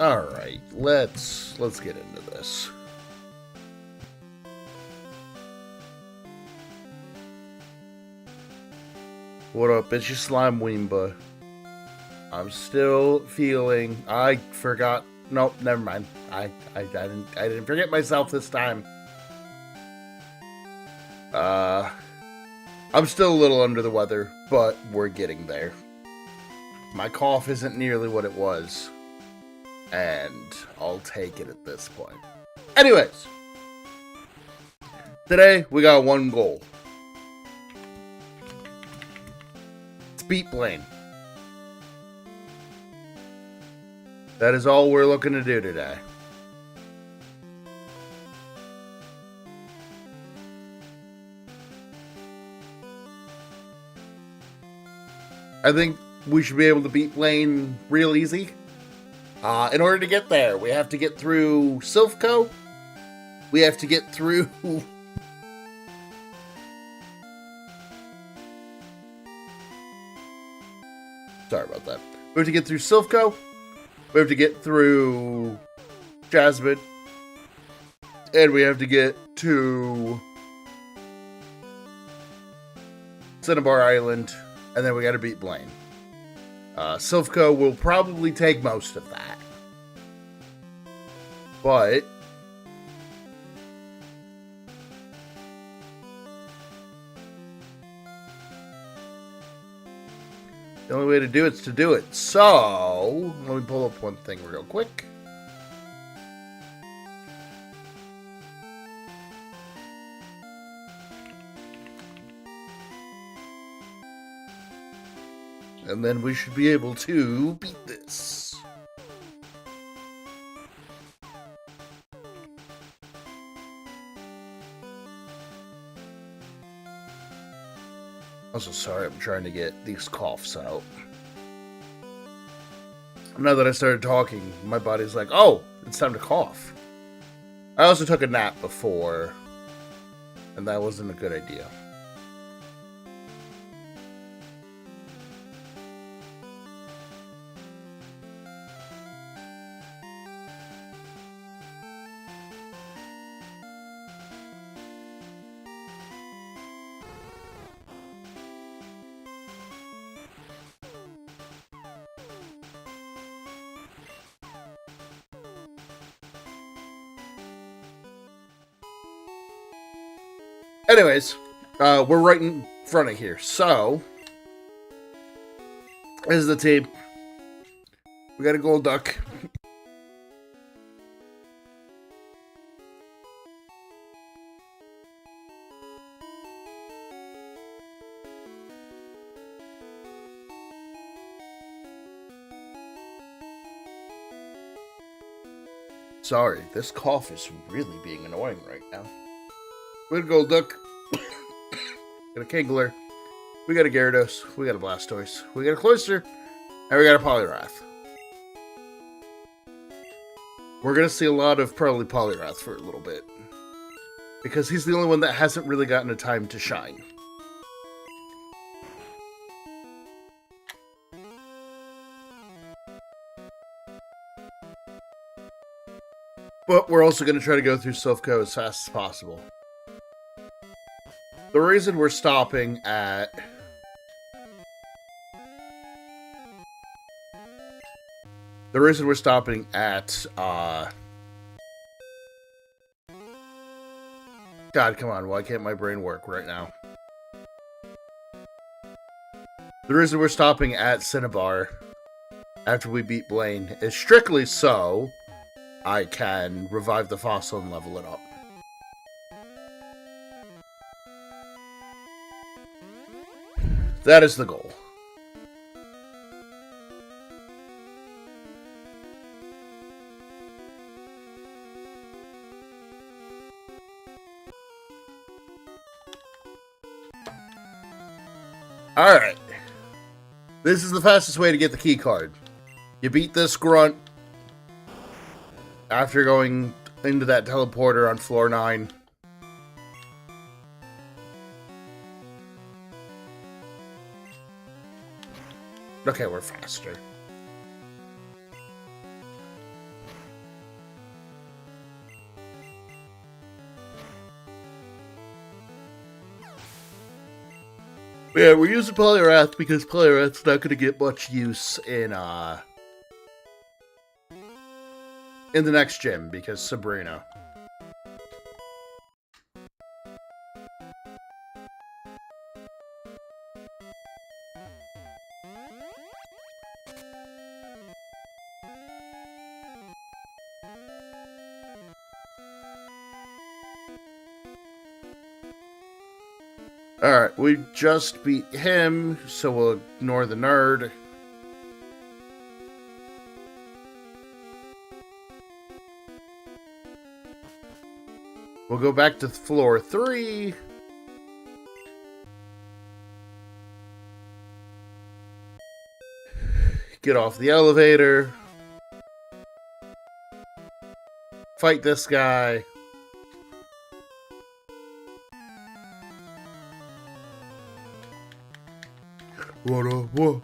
Alright, let's get into this. What up, it's your Slime Weemba. I'm still feeling... I forgot... Nope, never mind. I didn't forget myself this time. I'm still a little under the weather, but we're getting there. My cough isn't nearly what it was. And I'll take it at this point. Anyways. Today, we got one goal. It's beat Blane. That is all we're looking to do today. I think we should be able to beat Blane real easy. In order to get there, we have to get through Silphco. We have to get through... Sorry about that. We have to get through Silphco. We have to get through Jasmine. And we have to get to Cinnabar Island. And then we gotta beat Blane. Silphco will probably take most of that. But the only way to do it is to do it. So, let me pull up one thing real quick. And then we should be able to beat this. Also, sorry, I'm trying to get these coughs out. Now that I started talking, my body's like, oh, it's time to cough. I also took a nap before, and that wasn't a good idea. Anyways, we're right in front of here. So, this is the team. We got a gold duck. Sorry, this cough is really being annoying right now. We got a gold duck. Got a Kingler. We got a Gyarados. We got a Blastoise. We got a Cloyster. And we got a Poliwrath. We're going to see a lot of probably Poliwrath for a little bit. Because he's the only one that hasn't really gotten a time to shine. But we're also going to try to go through Silphco as fast as possible. The reason we're stopping at... God, come on, why can't my brain work right now? The reason we're stopping at Cinnabar after we beat Blane is strictly so I can revive the fossil and level it up. That is the goal. Alright. This is the fastest way to get the key card. You beat this grunt after going into that teleporter on floor 9. Okay, we're faster. Yeah, we're using Polyrath because Polyrath's not going to get much use in the next gym because Sabrina. Alright, we just beat him, so we'll ignore the nerd. We'll go back to floor 3. Get off the elevator. Fight this guy. Whoa.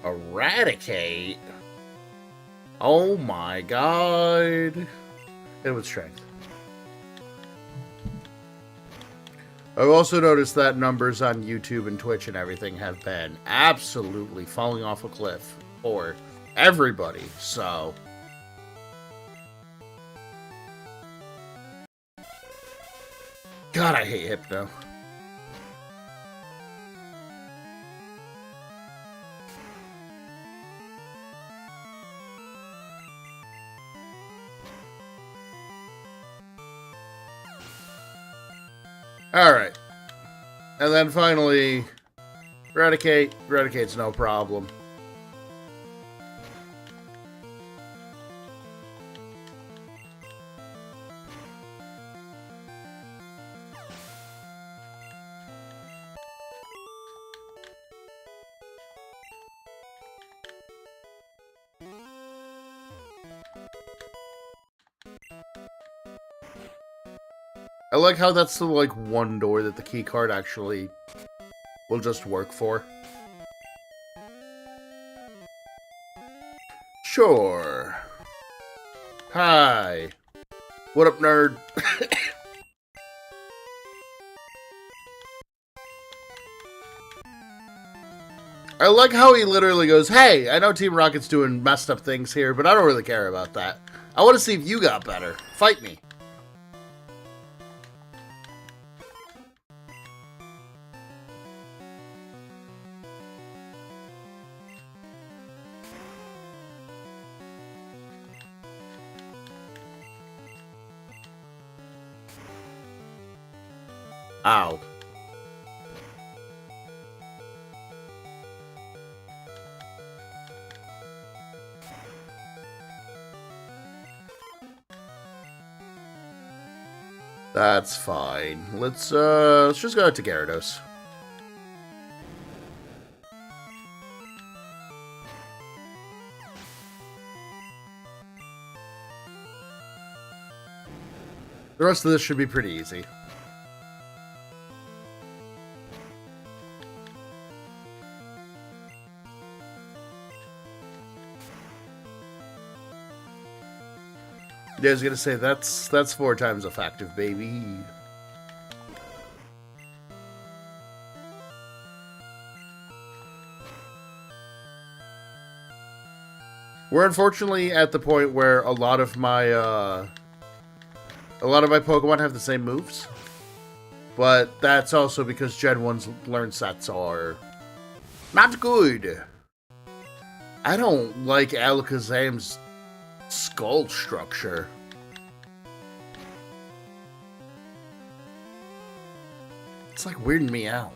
Eradicate? Oh my god. It was strength. I've also noticed that numbers on YouTube and Twitch and everything have been absolutely falling off a cliff for everybody, so... God, I hate Hypno. Alright. And then finally, Eradicate. Eradicate's no problem. I like how that's the, like, one door that the key card actually will just work for. Sure. Hi. What up, nerd? I like how he literally goes, hey, I know Team Rocket's doing messed up things here, but I don't really care about that. I want to see if you got better. Fight me. Ow. That's fine. Let's just go to Gyarados. The rest of this should be pretty easy. Yeah, I was gonna say that's 4 times effective, baby. We're unfortunately at the point where a lot of my Pokemon have the same moves, but that's also because Gen 1's learn sets are not good. I don't like Alakazam's skull structure. It's like weirding me out.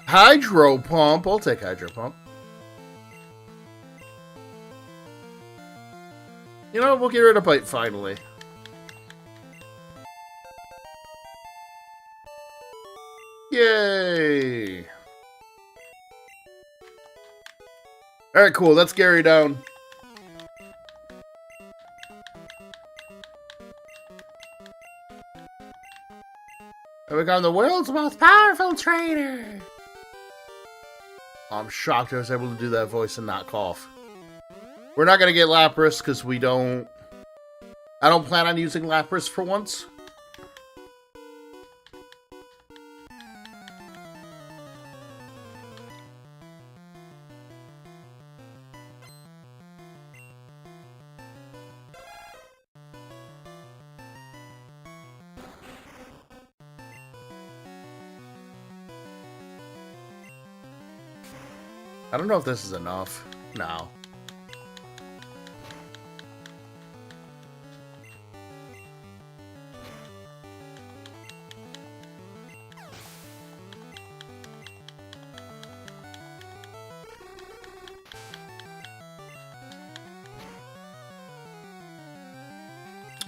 Hydro Pump. I'll take Hydro Pump. You know, we'll get rid of Bite finally. Yay! Alright, cool. Let's Gary down. I become the world's most powerful trainer. I'm shocked I was able to do that voice and not cough. We're not going to get Lapras because we don't... I don't plan on using Lapras for once. I don't know if this is enough. No.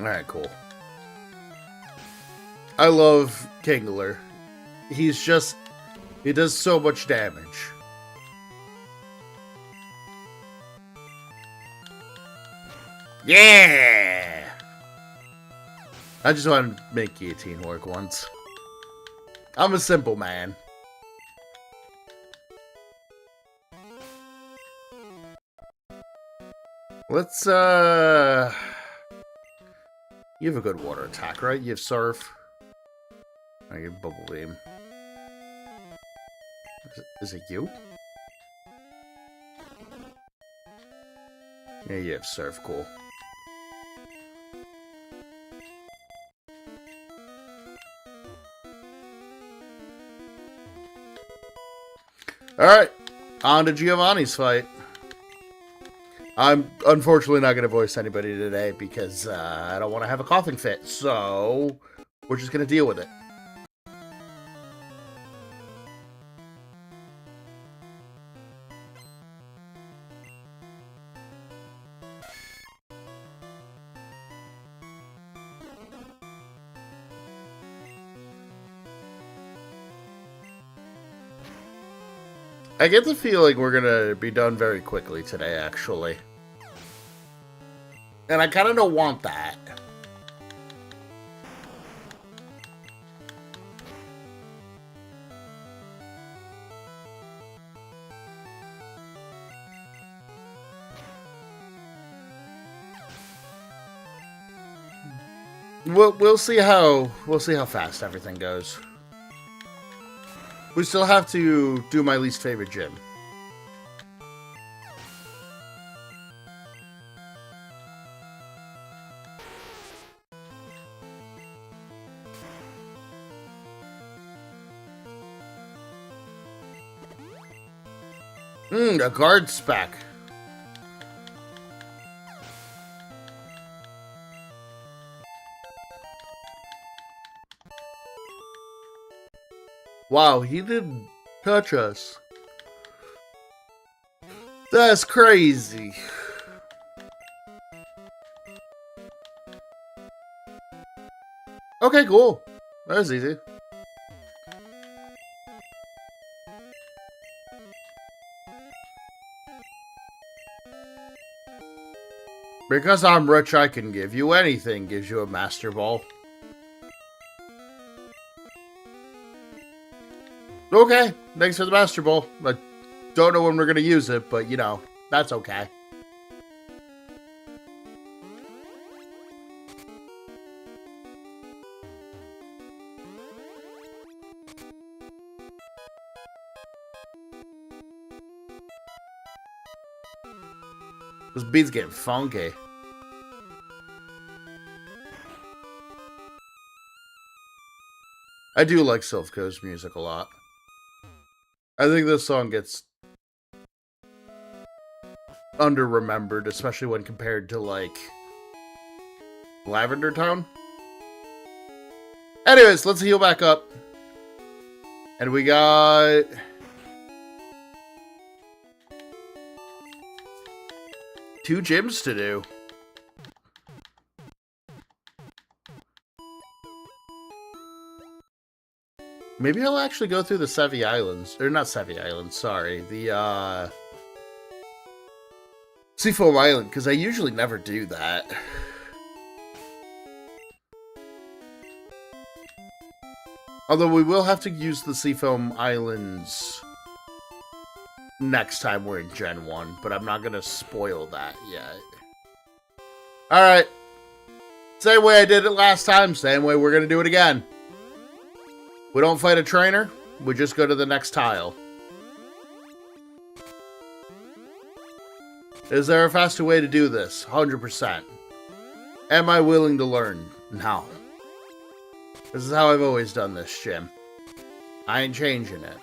Alright, cool. I love Kingler. He's just... He does so much damage. Yeah! I just want to make guillotine work once. I'm a simple man. Let's, You have a good water attack, right? You have Surf. I have Bubble Beam. Is it you? Yeah, you have Surf. Cool. Alright, on to Giovanni's fight. I'm unfortunately not going to voice anybody today because I don't want to have a coughing fit, so we're just going to deal with it. I get the feeling we're gonna be done very quickly today, actually. And I kinda don't want that. We'll see how fast everything goes. We still have to do my least favorite gym. A guard spec. Wow, he didn't touch us. That's crazy. Okay, cool. That was easy. Because I'm rich, I can give you anything. Gives you a Master Ball. Okay, thanks for the Master Ball. I don't know when we're going to use it, but, you know, that's okay. This beat's getting funky. I do like Silphco's music a lot. I think this song gets under-remembered, especially when compared to, like, Lavender Town. Anyways, let's heal back up. And we got... two gyms to do. Maybe I'll actually go through the Sevi Islands. Or not Sevi Islands, sorry. The, Seafoam Island, because I usually never do that. Although we will have to use the Seafoam Islands next time we're in Gen 1, but I'm not going to spoil that yet. Alright. Same way I did it last time, same way we're going to do it again. We don't fight a trainer, we just go to the next tile. Is there a faster way to do this? 100%. Am I willing to learn? No. This is how I've always done this, Jim. I ain't changing it.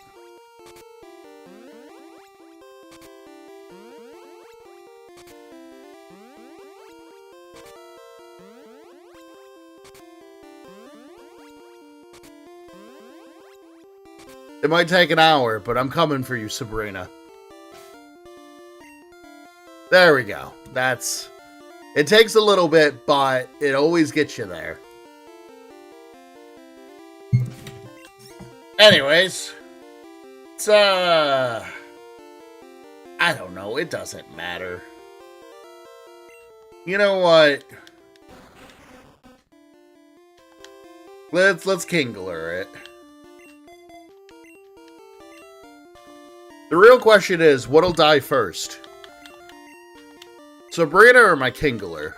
It might take an hour, but I'm coming for you, Sabrina. There we go. That's... It takes a little bit, but it always gets you there. Anyways. It's, I don't know. It doesn't matter. You know what? Let's Kingler it. The real question is, what'll die first? Sabrina or my Kingler?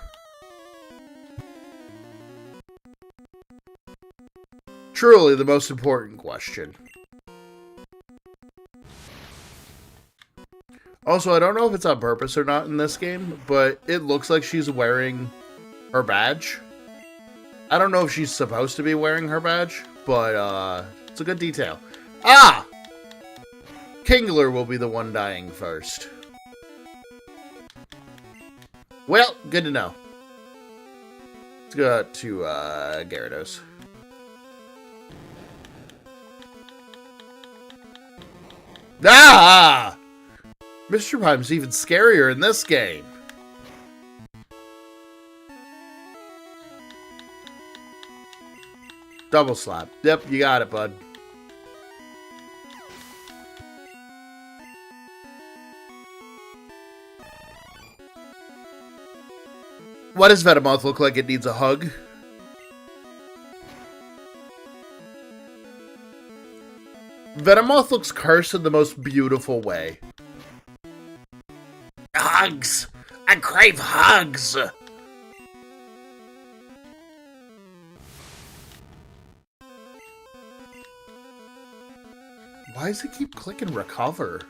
Truly the most important question. Also, I don't know if it's on purpose or not in this game, but it looks like she's wearing her badge. I don't know if she's supposed to be wearing her badge, but it's a good detail. Ah! Kingler will be the one dying first. Well, good to know. Let's go to Gyarados. Ah! Mr. Pime's even scarier in this game. Double slap. Yep, you got it, bud. What does Venomoth look like it needs a hug? Venomoth looks cursed in the most beautiful way. Hugs! I crave hugs! Why does it keep clicking recover?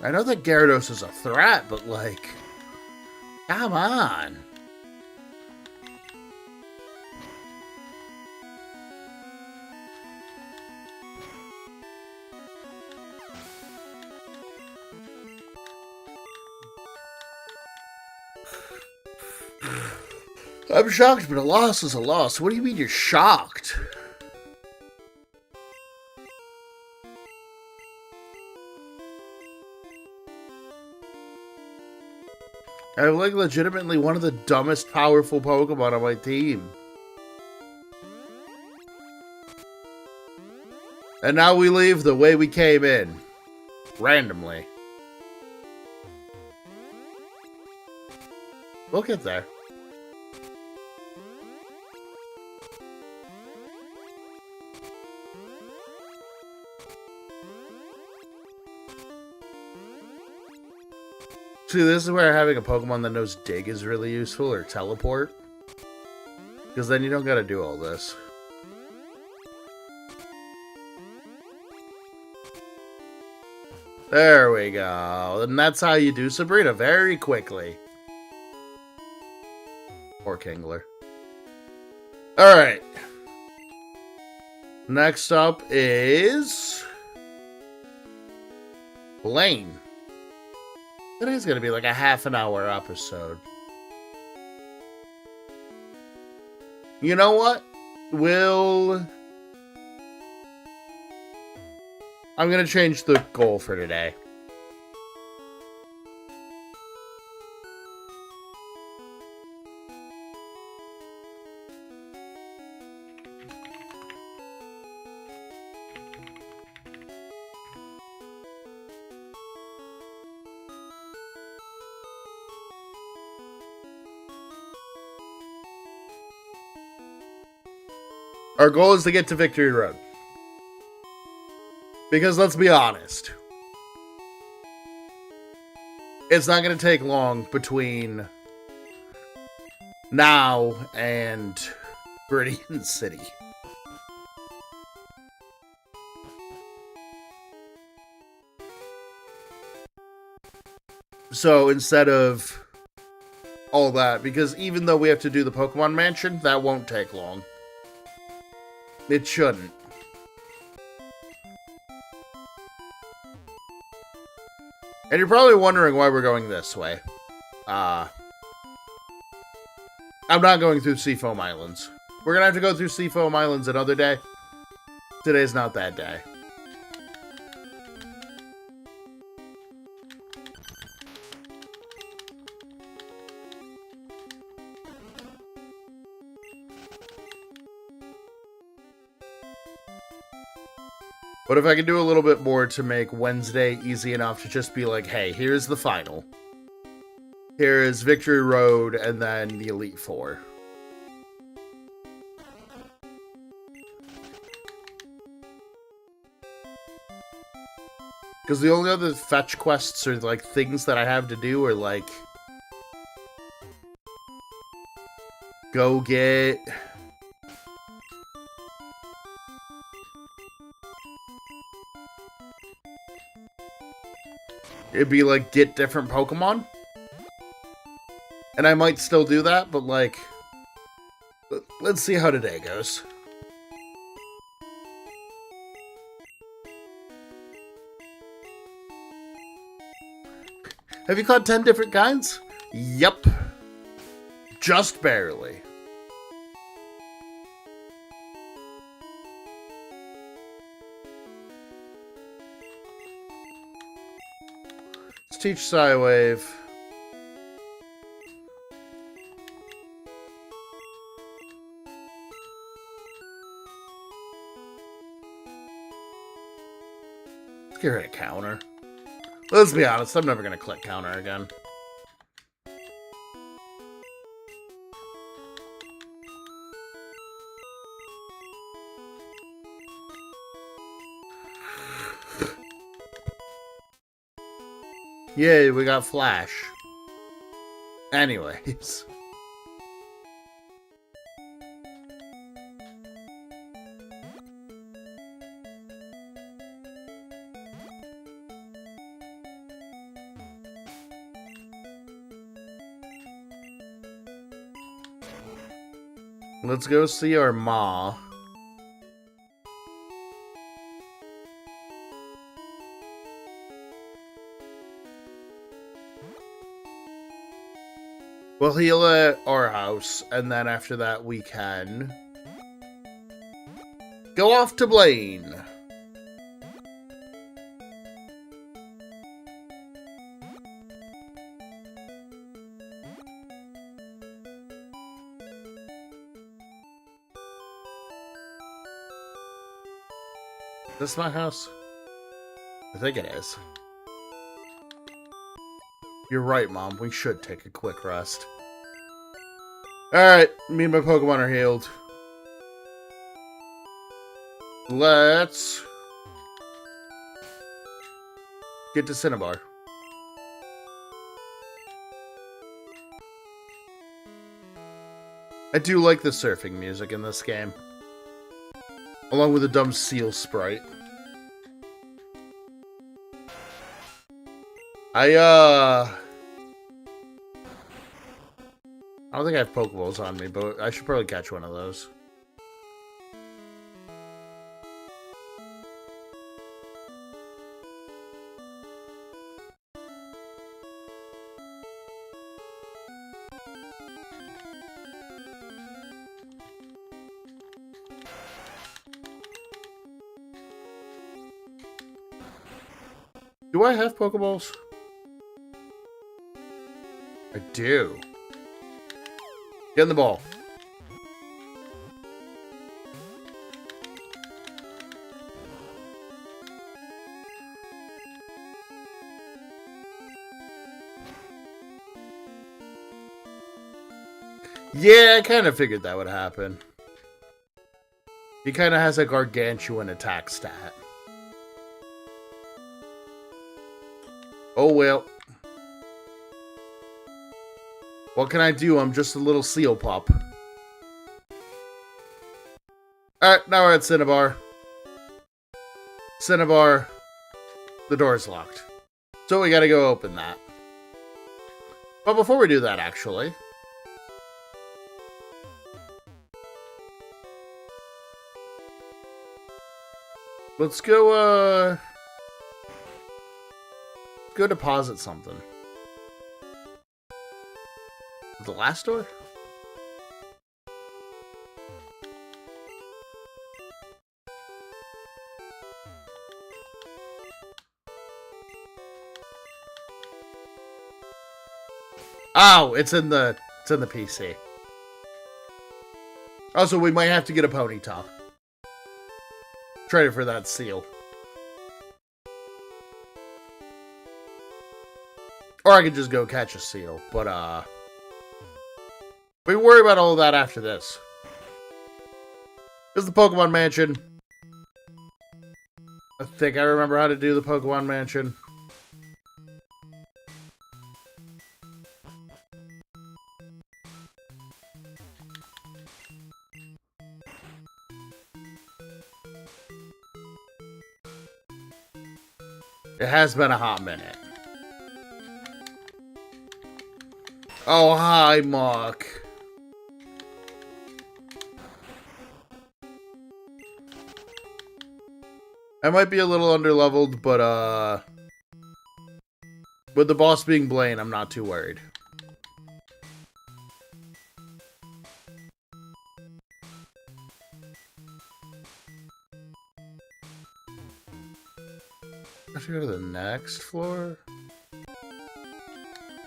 I know that Gyarados is a threat, but like, come on. I'm shocked, but a loss is a loss. What do you mean you're shocked? I have, like, legitimately one of the dumbest powerful Pokemon on my team. And now we leave the way we came in. Randomly. We'll get there. See, this is where having a Pokemon that knows Dig is really useful, or Teleport. Because then you don't gotta do all this. There we go. And that's how you do Sabrina very quickly. Or Kingler. Alright. Next up is Blane. It is going to be like a half an hour episode. You know what? I'm going to change the goal for today. Our goal is to get to Victory Road. Because let's be honest, it's not going to take long between now and Viridian City. So instead of all that, because even though we have to do the Pokemon Mansion, that won't take long. It shouldn't. And you're probably wondering why we're going this way. I'm not going through Seafoam Islands. We're gonna have to go through Seafoam Islands another day. Today's not that day. But if I can do a little bit more to make Wednesday easy enough to just be like, hey, here's the final. Here is Victory Road and then the Elite Four. Because the only other fetch quests or like things that I have to do are like go get it'd be like get different Pokemon. And I might still do that, but like let's see how today goes. Have you caught 10 different kinds? Yep. Just barely. Let's teach Psywave. Let's get rid of Counter. Let's be honest, I'm never going to click Counter again. Yay, we got Flash. Anyways. Let's go see our Ma. We'll heal at our house, and then after that we can go off to Blane. Is this my house? I think it is. You're right, Mom. We should take a quick rest. Alright, me and my Pokemon are healed. Let's get to Cinnabar. I do like the surfing music in this game. Along with a dumb seal sprite. I don't think I have Pokeballs on me, but I should probably catch one of those. Do I have Pokeballs? I do. Get in the ball. Yeah, I kind of figured that would happen. He kind of has a gargantuan attack stat. Oh well. What can I do? I'm just a little seal pup. Alright, now we're at Cinnabar. Cinnabar. The door's locked. So we gotta go open that. But before we do that, actually... let's go, go deposit something. The last door? Oh, it's in the PC. Also, we might have to get a Ponyta. Trade it for that seal. Or I could just go catch a seal, but we can worry about all of that after this. This is the Pokemon Mansion. I think I remember how to do the Pokemon Mansion. It has been a hot minute. Oh, hi, Mark. I might be a little underleveled, but, with the boss being Blane, I'm not too worried. I should go to the next floor.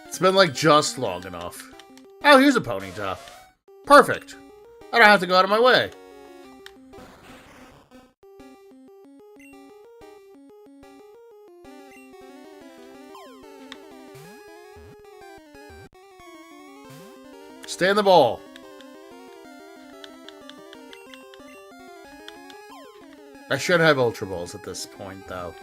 It's been, like, just long enough. Oh, here's a Ponyta. Perfect. I don't have to go out of my way. Stay in the ball. I should have Ultra Balls at this point, though.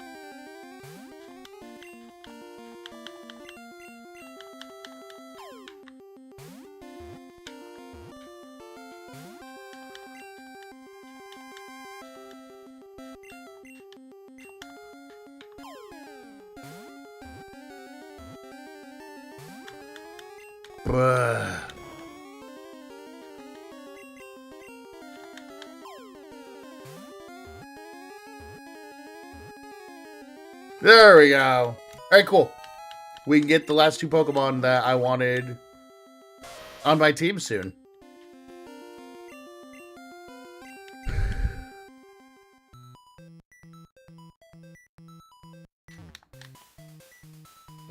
There we go. Alright, cool. We can get the last two Pokemon that I wanted on my team soon.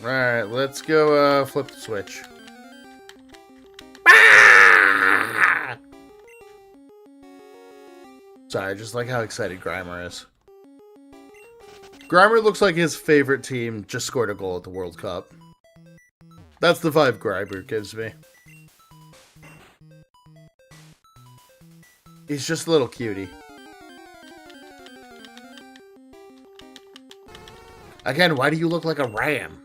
Alright, let's go flip the switch. Ah! Sorry, I just like how excited Grimer is. Grimer looks like his favorite team just scored a goal at the World Cup. That's the vibe Grimer gives me. He's just a little cutie. Again, why do you look like a ram?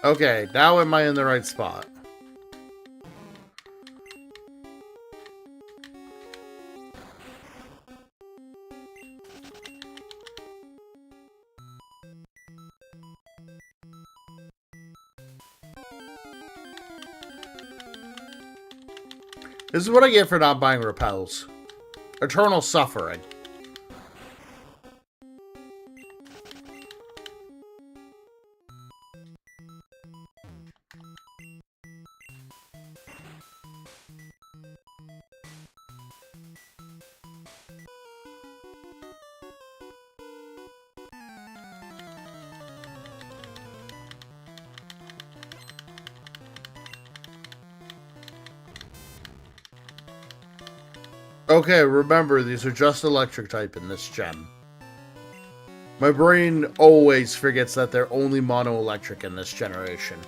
Okay, now am I in the right spot? This is what I get for not buying repels. Eternal suffering. Okay, remember, these are just electric type in this gen. My brain always forgets that they're only mono-electric in this generation.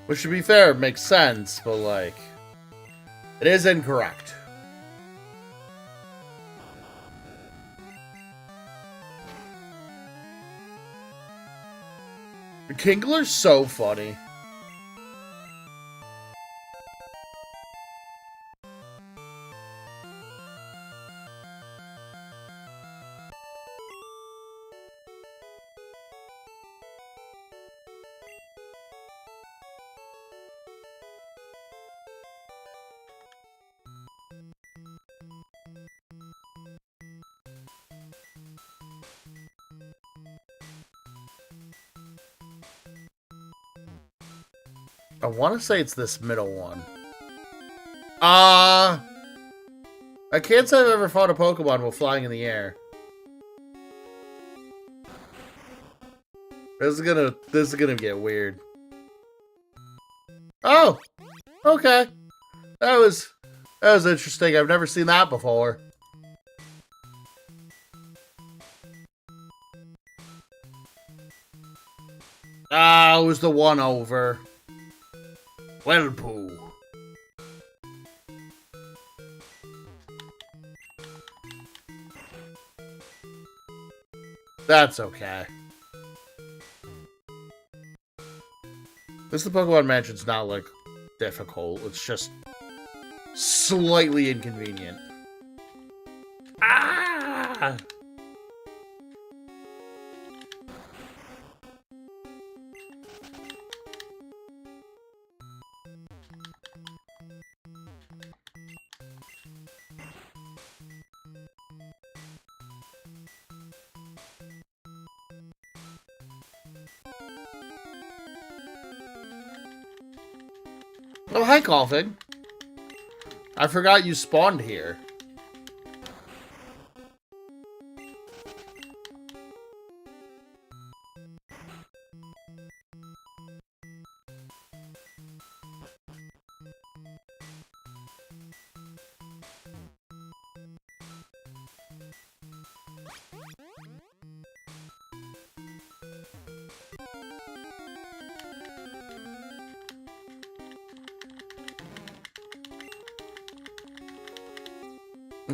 Which, to be fair, makes sense, but, like, it is incorrect. Kingler's so funny. I want to say it's this middle one. I can't say I've ever fought a Pokemon while flying in the air. This is gonna get weird. Oh! Okay. That was interesting. I've never seen that before. It was the one over. Well, poo. That's okay. This the Pokemon Mansion's not, like, difficult. It's just slightly inconvenient. Ah! Oh, hi, Coughing. I forgot you spawned here.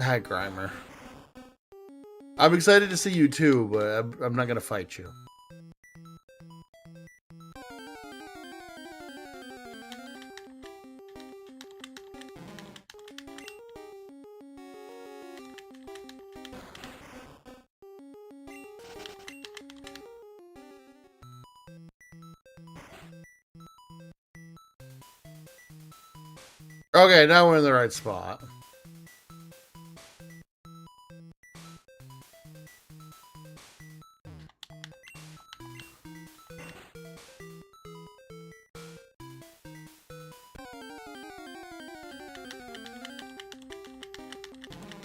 Hi, Grimer. I'm excited to see you too, but I'm not gonna fight you. Okay, now we're in the right spot.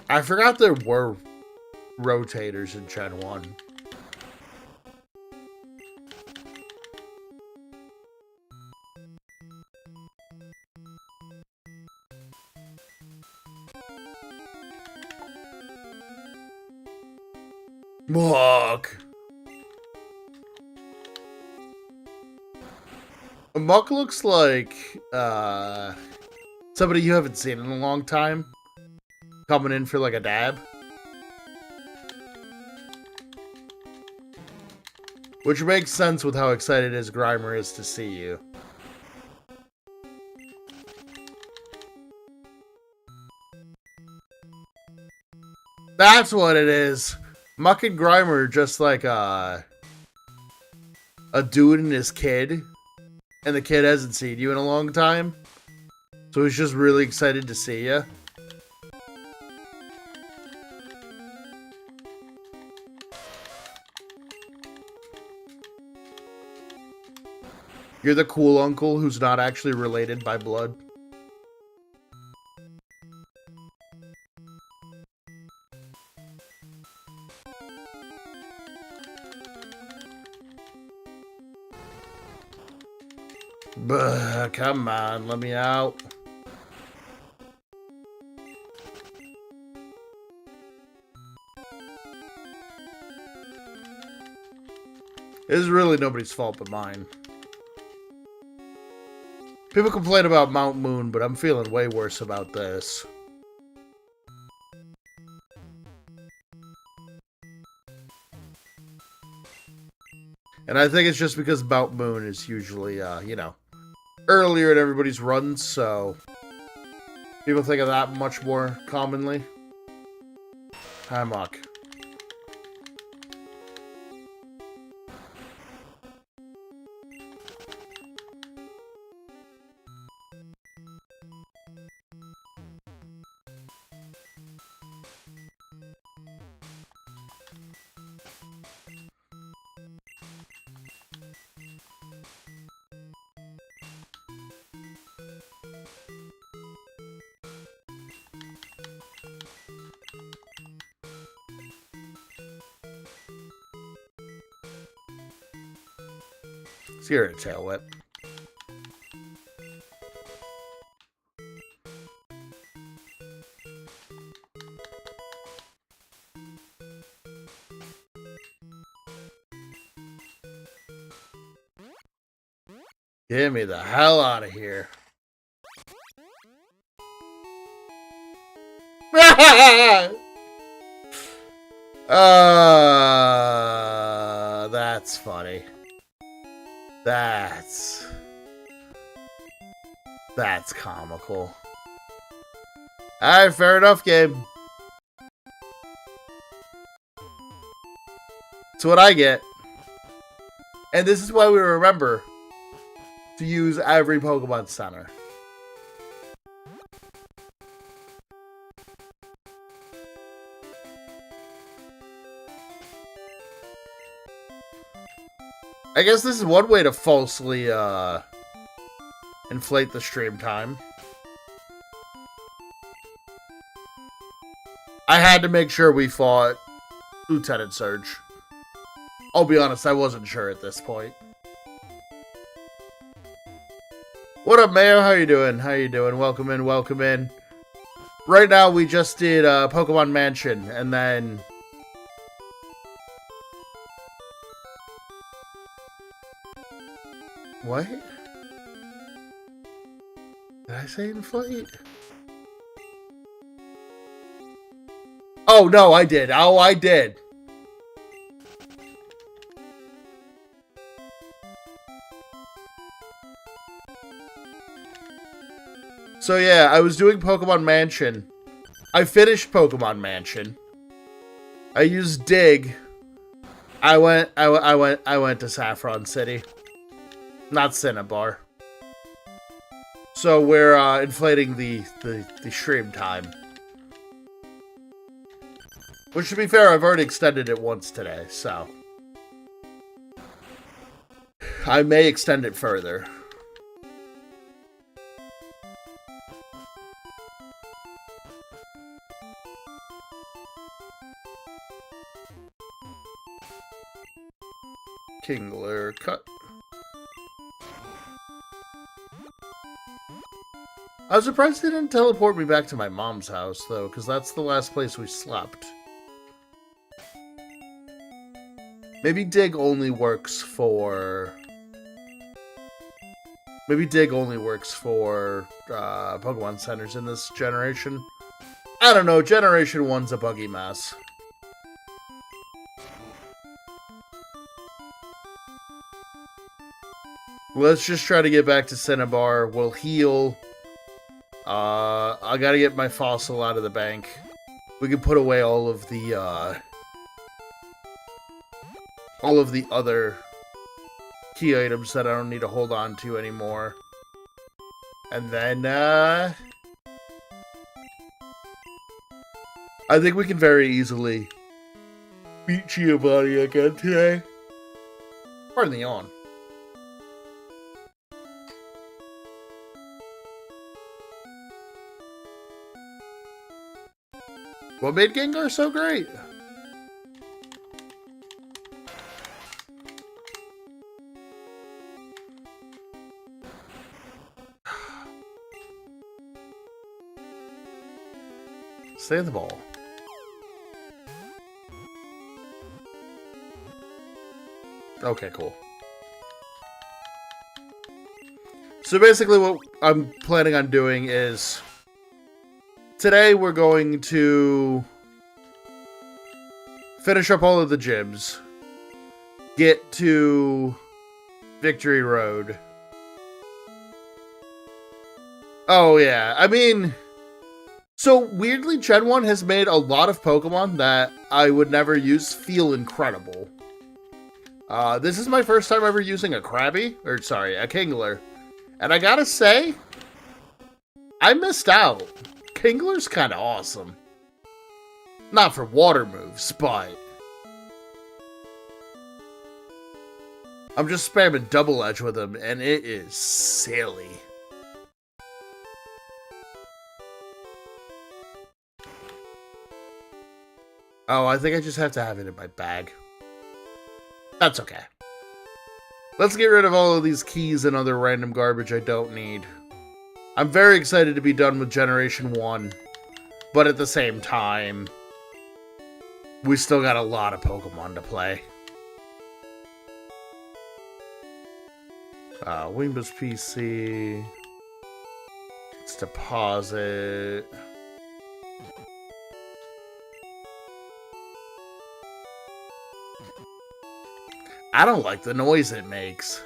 I forgot there were rotators in Gen 1. Muck! Muck looks like, somebody you haven't seen in a long time. Coming in for, like, a dab. Which makes sense with how excited his Grimer is to see you. That's what it is. Muck and Grimer are just like a dude and his kid. And the kid hasn't seen you in a long time. So he's just really excited to see you. You're the cool uncle who's not actually related by blood. Come on, let me out. This is really nobody's fault but mine. People complain about Mount Moon, but I'm feeling way worse about this. And I think it's just because Mount Moon is usually, you know, earlier in everybody's runs, so people think of that much more commonly. Hi, Mock. You're a tail whip. Get me the hell out of here. That's funny. That's comical. Alright, fair enough, game. That's what I get. And this is why we remember to use every Pokemon Center. I guess this is one way to falsely inflate the stream time. I had to make sure we fought Lieutenant Surge. I'll be honest, I wasn't sure at this point. What up, Mayo? How you doing? How you doing? Welcome in, welcome in. Right now, we just did Pokemon Mansion, and then... What? Did I say inflate? Oh, no, I did. Oh, I did. So yeah, I was doing Pokemon Mansion. I finished Pokemon Mansion. I used Dig. I went to Saffron City. Not Cinnabar. So we're inflating the stream time. Which, to be fair, I've already extended it once today, so I may extend it further. Kingler cut. I was surprised they didn't teleport me back to my mom's house, though, because that's the last place we slept. Maybe Dig only works for... Maybe Dig only works for Pokemon Centers in this generation. I don't know, Generation 1's a buggy mess. Let's just try to get back to Cinnabar. We'll heal. I gotta get my fossil out of the bank. We can put away all of the other key items that I don't need to hold on to anymore. And then, I think we can very easily beat Giovanni again today. Pardon the yawn. What made Gengar so great? Stay at the ball. Okay, cool. So basically what I'm planning on doing is... Today we're going to finish up all of the gyms. Get to Victory Road. Oh yeah, I mean... So weirdly, Gen 1 has made a lot of Pokemon that I would never use feel incredible. This is my first time ever using a Krabby, or sorry, a Kingler. And I gotta say, I missed out. Kingler's kind of awesome. Not for water moves, but... I'm just spamming Double Edge with him, and it is silly. Oh, I think I just have to have it in my bag. That's okay. Let's get rid of all of these keys and other random garbage I don't need. I'm very excited to be done with Generation 1. But at the same time, we still got a lot of Pokemon to play. Weeba's PC. Let's deposit. I don't like the noise it makes.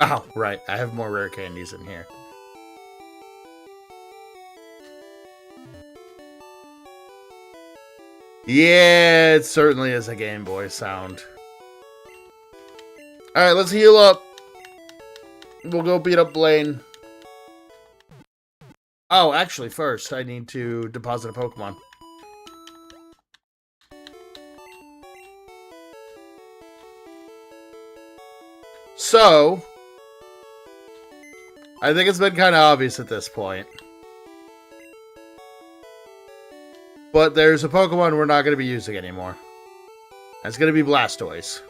Oh, right. I have more rare candies in here. Yeah, it certainly is a Game Boy sound. Alright, let's heal up. We'll go beat up Blane. Oh, actually, first, I need to deposit a Pokemon. So, I think it's been kind of obvious at this point. But there's a Pokemon we're not going to be using anymore. It's going to be Blastoise.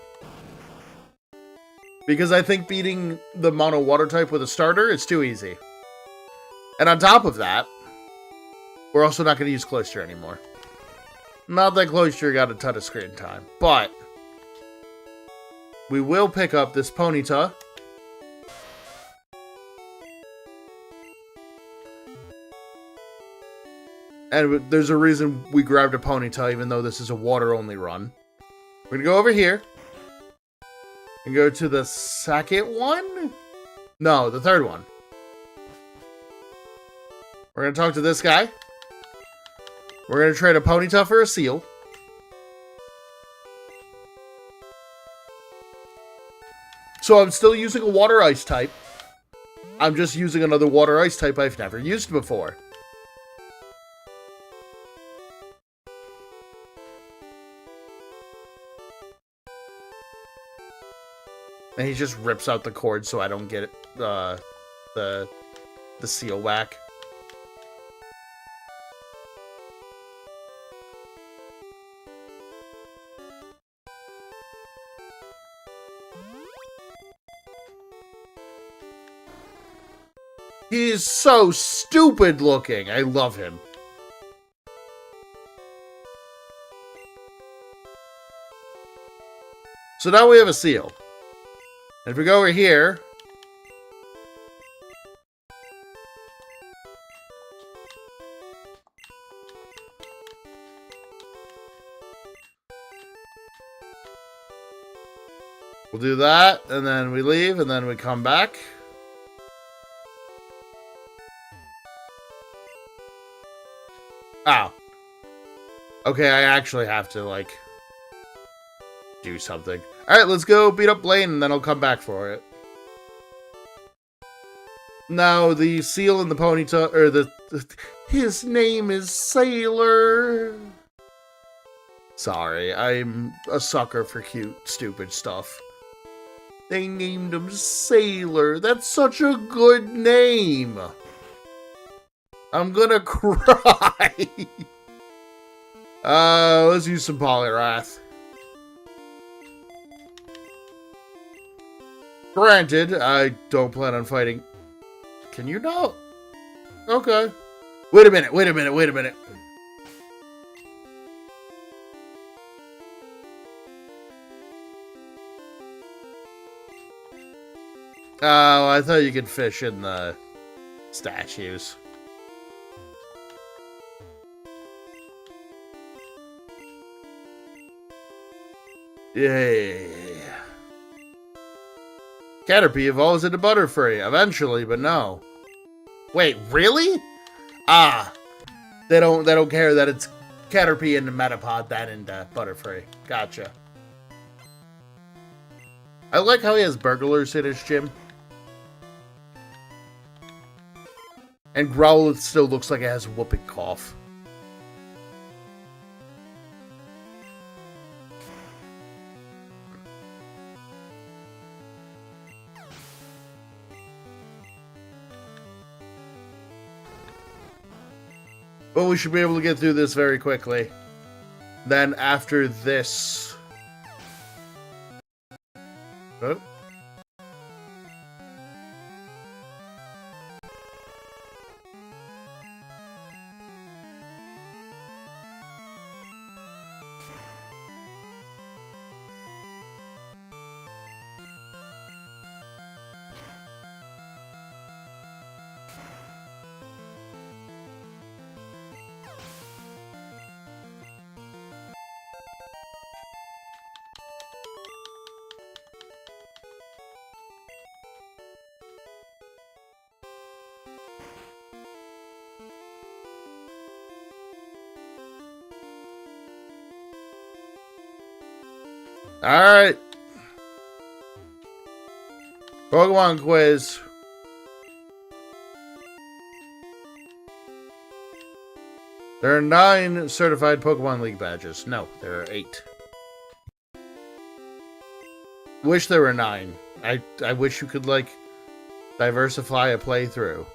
Because I think beating the Mono Water type with a starter is too easy. And on top of that, we're also not going to use Cloyster anymore. Not that Cloyster got a ton of screen time, but we will pick up this Ponyta. And there's a reason we grabbed a Ponyta, even though this is a water-only run. We're going to go over here. And go to the second one? No, the third one. We're going to talk to this guy. We're going to trade a Ponyta for a Seal. So I'm still using a Water-Ice type. I'm just using another Water-Ice type I've never used before. And he just rips out the cord so I don't get it, the seal whack. He's so stupid looking. I love him. So now we have a Seal. And if we go over here, we'll do that, and then we leave, and then we come back. Oh. Okay, I actually have to, like, do something. Alright, let's go beat up Blane, and then I'll come back for it. Now, the Seal and the Ponyta, or his name is Sailor. Sorry, I'm a sucker for cute, stupid stuff. They named him Sailor. That's such a good name. I'm gonna cry. Let's use some Poliwrath. Granted, I don't plan on fighting. Can you not? Okay. Wait a minute. Oh, I thought you could fish in the statues. Yeah. Caterpie evolves into Butterfree eventually, but no. Wait, really? Ah, they don't care that it's Caterpie in the Metapod than into Butterfree. Gotcha. I like how he has burglars in his gym. And Growlithe still looks like it has whooping cough. But we should be able to get through this very quickly. Then after this... Oh. Alright. Pokemon quiz. There are 9 certified Pokemon League badges. No, there are 8. Wish there were 9. I wish you could, like, diversify a playthrough.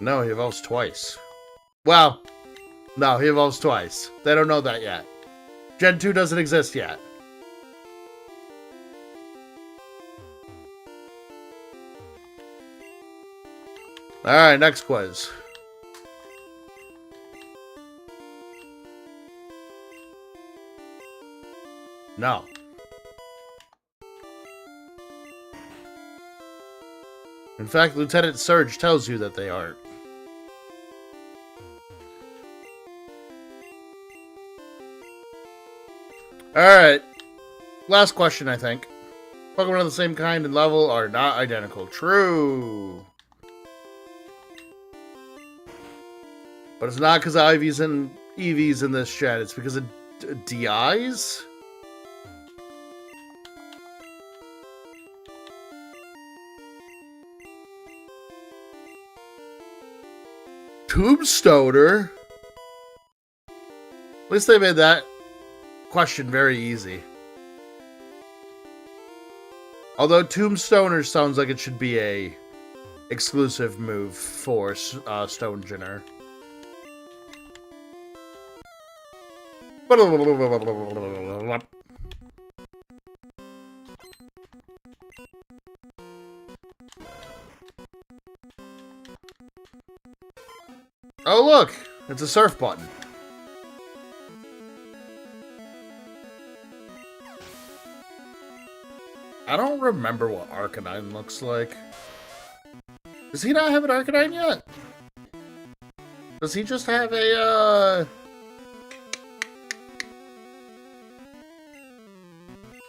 No, he evolves twice. Well, no, he evolves twice. They don't know that yet. Gen 2 doesn't exist yet. Alright, next quiz. No. In fact, Lieutenant Surge tells you that they aren't. Alright. Last question, I think. Pokemon of the same kind and level are not identical. True. But it's not because of IVs and EVs in this chat. It's because of DIs? Tombstoner? At least they made that question very easy. Although Tombstoner sounds like it should be a exclusive move for Stonegener. Oh look! It's a surf button. I don't remember what Arcanine looks like. Does he not have an Arcanine yet? Does he just have a,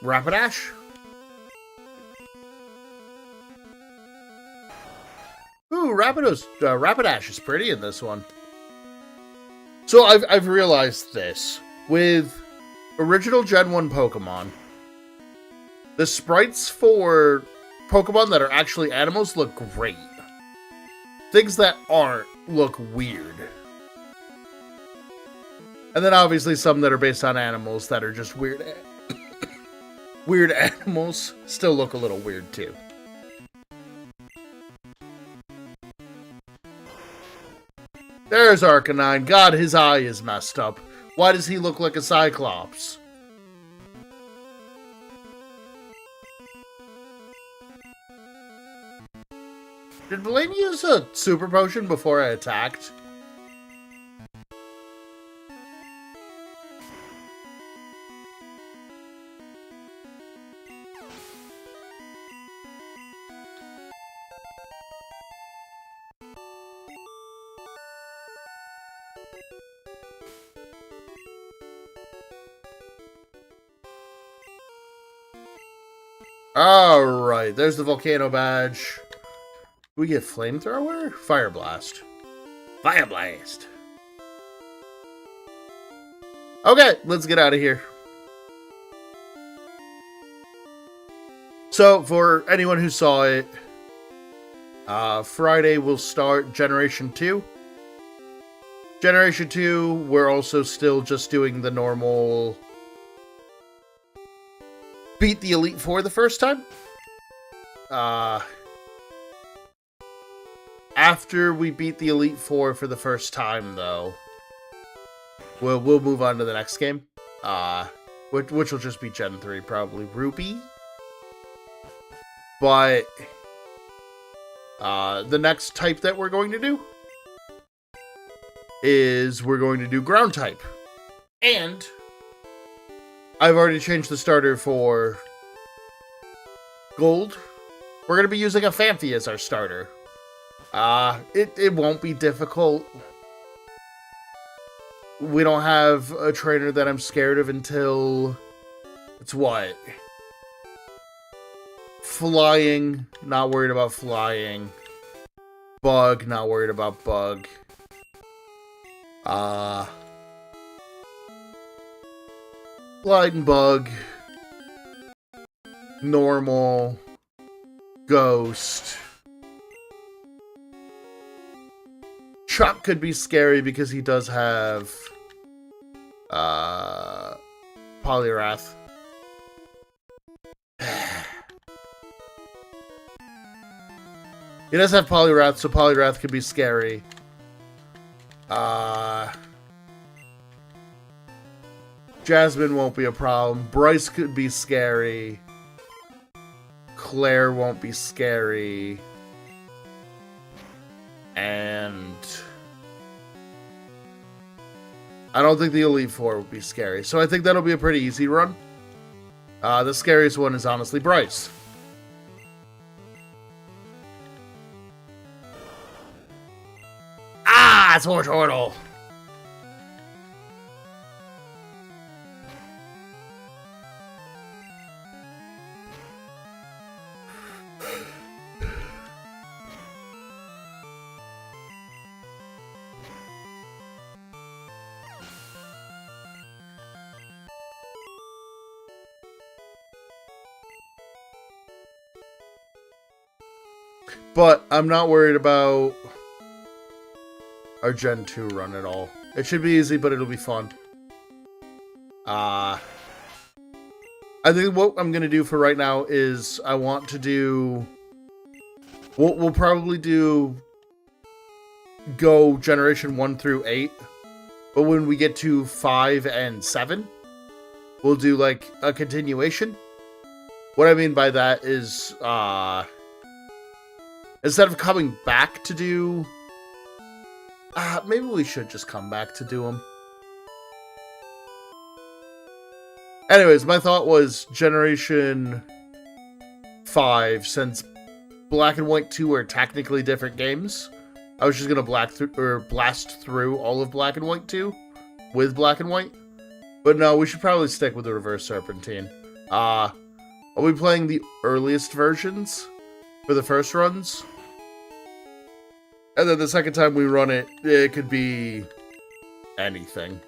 Rapidash? Ooh, Rapidash is pretty in this one. So I've realized this. With original Gen 1 Pokemon, the sprites for Pokemon that are actually animals look great. things that aren't look weird. And then obviously some that are based on animals that are just weird. Weird animals still look a little weird too. There's Arcanine. God, his eye is messed up. Why does he look like a Cyclops? Did Blane use a super potion before I attacked? Alright, there's the volcano badge. We get flamethrower? Fire blast. Fire blast. Okay, let's get out of here. So, for anyone who saw it, Friday we'll start Generation 2. Generation 2, we're also still just doing the normal beat the Elite Four the first time. After we beat the Elite Four for the first time, though, we'll move on to the next game. Which will just be Gen 3, probably Ruby. But the next type that we're going to do is we're going to do Ground type. And I've already changed the starter for Gold. We're going to be using a Phanpy as our starter. It won't be difficult. We don't have a trainer that I'm scared of until... It's what? Flying. Not worried about flying. Bug. Not worried about bug. Glide and bug. Normal. Ghost. Chuck could be scary because he does have Poliwrath. He does have Poliwrath, so Poliwrath could be scary. Jasmine won't be a problem. Bryce could be scary. Claire won't be scary. And I don't think the Elite Four will be scary. So I think that'll be a pretty easy run. The scariest one is honestly Bryce. Ah, it's Wartortle. But I'm not worried about our Gen 2 run at all. It should be easy, but it'll be fun. I think what I'm going to do for right now is I want to do... We'll probably go Generation 1 through 8. But when we get to 5 and 7, we'll do like a continuation. What I mean by that is... instead of coming back to do... maybe we should just come back to do them. Anyways, my thought was Generation 5, since Black and White 2 are technically different games, I was just going to blast through all of Black and White 2 with Black and White. But no, we should probably stick with the Reverse Serpentine. I'll be playing the earliest versions for the first runs. And then the second time we run it, it could be anything.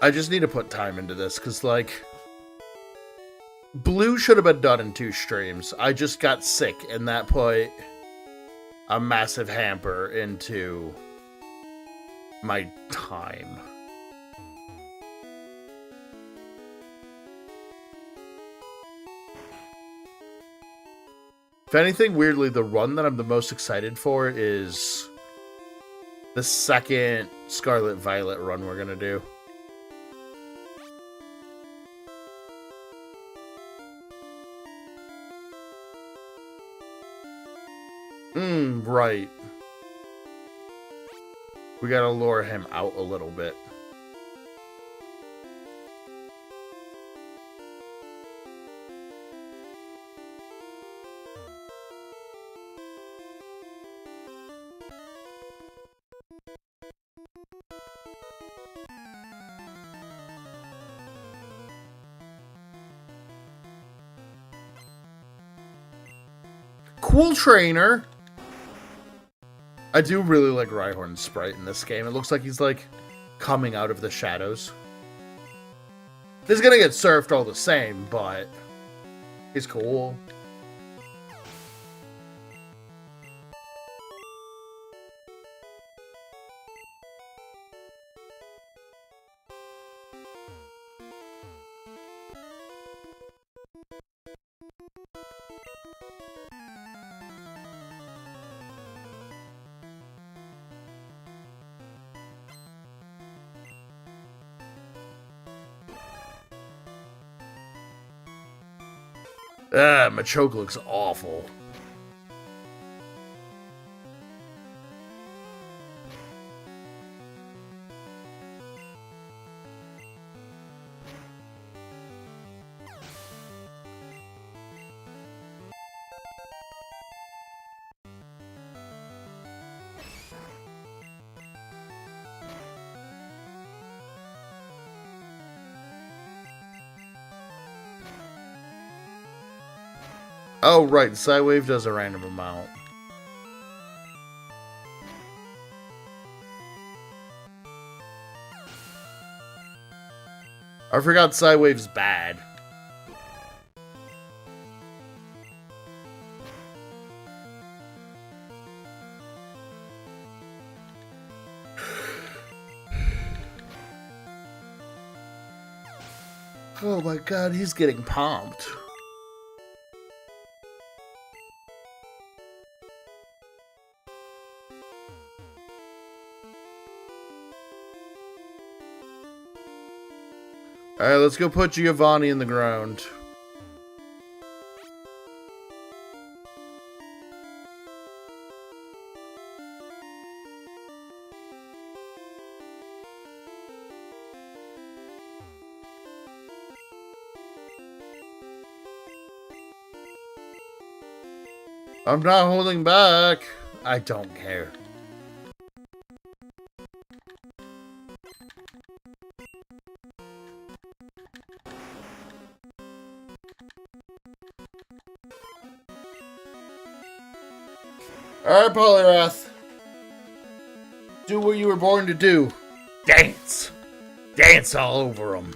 I just need to put time into this, because, like, Blue should have been done in 2 streams. I just got sick, and that put a massive hamper into my time. If anything, weirdly, the run that I'm the most excited for is the second Scarlet Violet run we're gonna do. Right. We gotta lure him out a little bit. Cool trainer. I do really like Rhyhorn's sprite in this game. It looks like he's, like, coming out of the shadows. He's gonna get surfed all the same, but he's cool. Machoke looks awful. Oh, right. Psywave does a random amount. I forgot Psywave's bad. Oh my god, he's getting pumped. Alright, let's go put Giovanni in the ground. I'm not holding back. I don't care. Alright, Polyrath. Do what you were born to do. Dance. Dance all over them.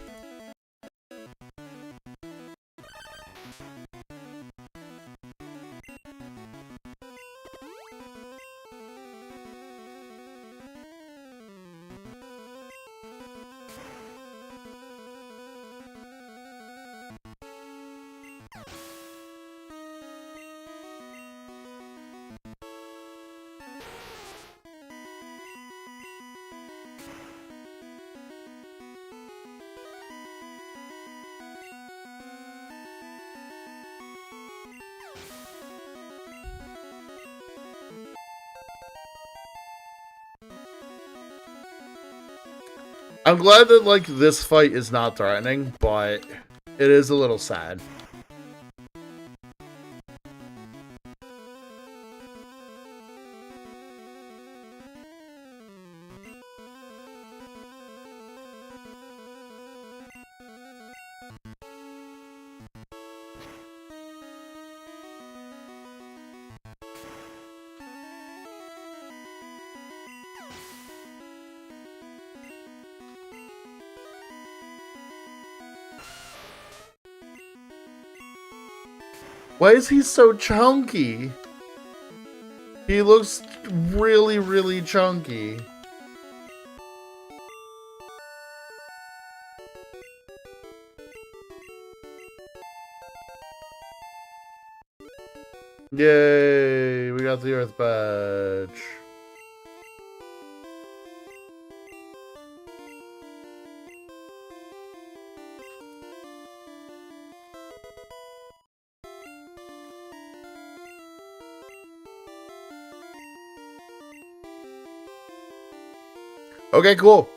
I'm glad that, like, this fight is not threatening, but it is a little sad. Why is he so chunky? He looks really, really chunky. Yay, we got the Earth badge. Okay, cool.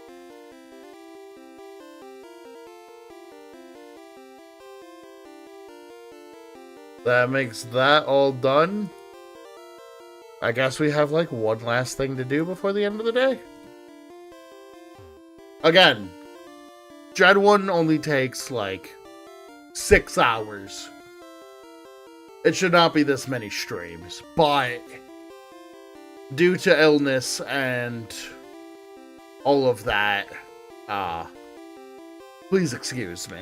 That makes that all done. I guess we have like one last thing to do before the end of the day. Again, Gen 1 only takes like 6 hours. It should not be this many streams, but due to illness and all of that, please excuse me.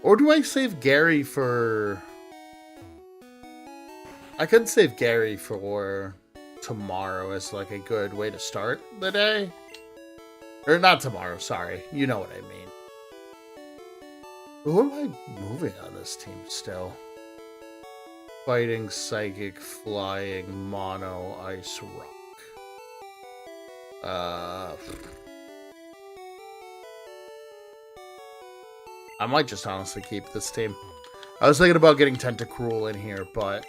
Or do I save Gary for... I could save Gary for tomorrow as like a good way to start the day. Or not tomorrow, sorry. You know what I mean. Who am I moving on this team still? Fighting, Psychic, Flying, Mono, Ice, Rock. I might just honestly keep this team. I was thinking about getting Tentacruel in here, but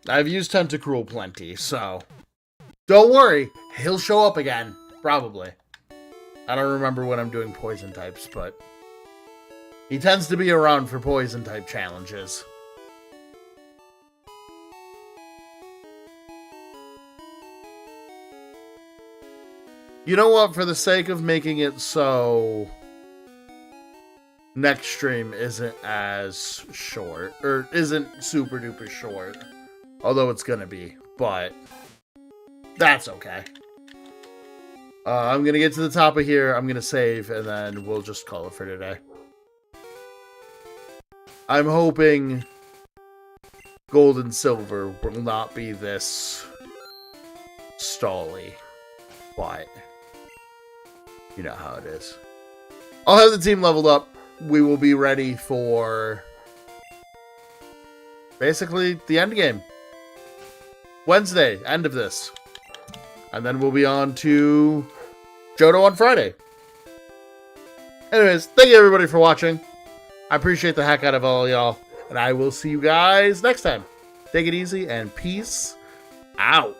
I've used Tentacruel plenty, so don't worry. He'll show up again, probably. I don't remember when I'm doing poison types, but he tends to be around for poison type challenges. You know what? For the sake of making it so next stream isn't as short, or isn't super duper short, although it's gonna be, but that's okay. I'm gonna get to the top of here, I'm gonna save, and then we'll just call it for today. I'm hoping Gold and Silver will not be this stally, but you know how it is. I'll have the team leveled up. We will be ready for basically the end game. Wednesday, end of this. And then we'll be on to Johto on Friday. Anyways, thank you everybody for watching. I appreciate the heck out of all y'all. And I will see you guys next time. Take it easy and peace out.